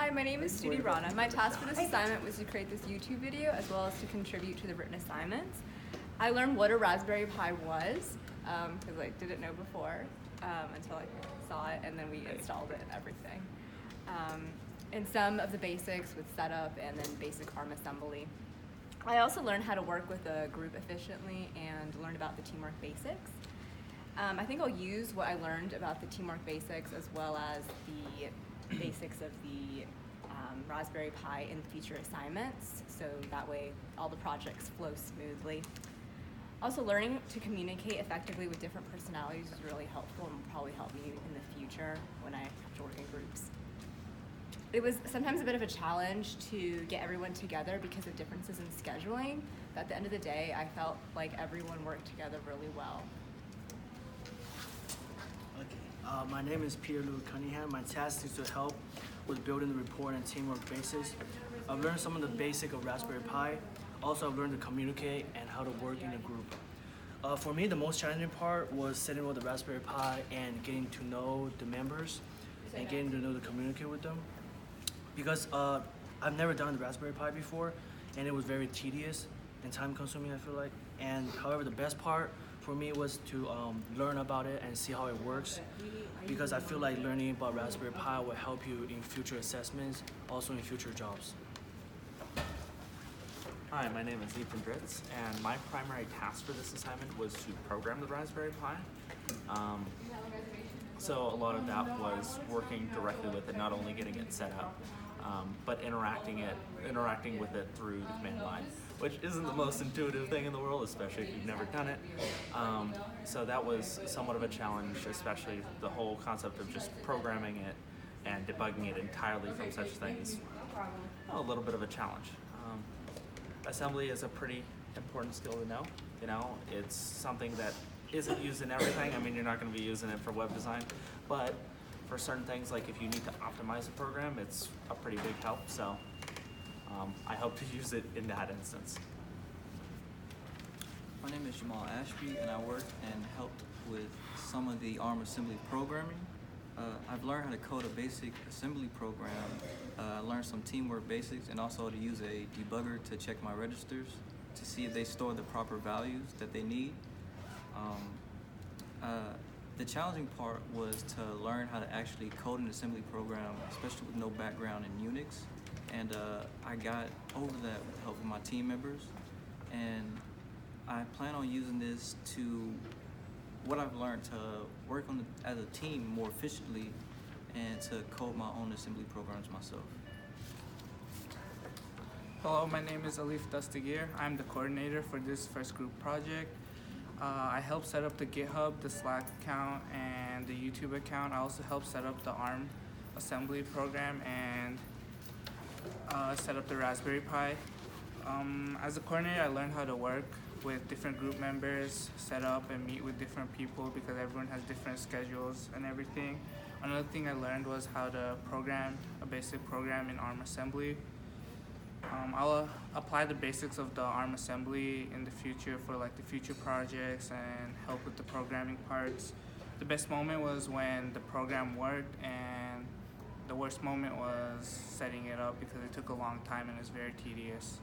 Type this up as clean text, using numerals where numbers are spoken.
Hi, my name is Studi Rana. My task for this assignment was to create this YouTube video as well as to contribute to the written assignments. I learned what a Raspberry Pi was because I didn't know before until I saw it, and then we installed it and everything. And some of the basics with setup and then basic ARM assembly. I also learned how to work with a group efficiently and learned about the teamwork basics. I think I'll use what I learned about the teamwork basics as well as the basics of the Raspberry Pi in future assignments, so that way all the projects flow smoothly. Also, learning to communicate effectively with different personalities is really helpful and will probably help me in the future when I have to work in groups. It was sometimes a bit of a challenge to get everyone together because of differences in scheduling, but at the end of the day, I felt like everyone worked together really well. Okay, my name is Peter Lou Cunningham. My task is to help with building the report and teamwork basis. I've learned some of the basics of Raspberry Pi. Also, I've learned to communicate and how to work in a group. For me, the most challenging part was sitting with the Raspberry Pi and getting to know the members and getting to know to communicate with them. Because I've never done the Raspberry Pi before, and it was very tedious and time-consuming, I feel like. And however, the best part for me was to learn about it and see how it works, because I feel like learning about Raspberry Pi will help you in future assessments, also in future jobs. Hi, my name is Ethan Dritz, and my primary task for this assignment was to program the Raspberry Pi. So a lot of that was working directly with it, not only getting it set up, but interacting with it through the command line, which isn't the most intuitive thing in the world, especially if you've never done it. So that was somewhat of a challenge, especially the whole concept of just programming it and debugging it entirely from such things. A little bit of a challenge. Assembly is a pretty important skill to know. You know, it's something that isn't used in everything. I mean, you're not going to be using it for web design, but for certain things, like if you need to optimize a program, it's a pretty big help. So I hope to use it in that instance. My name is Jamal Ashby, and I worked and helped with some of the ARM assembly programming. I've learned how to code a basic assembly program. I learned some teamwork basics and also to use a debugger to check my registers to see if they store the proper values that they need. The challenging part was to learn how to actually code an assembly program, especially with no background in Unix. And I got over that with the help of my team members. And I plan on using this to, what I've learned, to work on as a team more efficiently and to code my own assembly programs myself. Hello, my name is Alif Dastagir. I'm the coordinator for this first group project. I helped set up the GitHub, the Slack account, and the YouTube account. I also helped set up the ARM assembly program and set up the Raspberry Pi. As a coordinator, I learned how to work with different group members, set up and meet with different people because everyone has different schedules and everything. Another thing I learned was how to program a basic program in ARM assembly. I'll apply the basics of the ARM assembly in the future for like the future projects and help with the programming parts. The best moment was when the program worked, and the worst moment was setting it up because it took a long time and it was very tedious.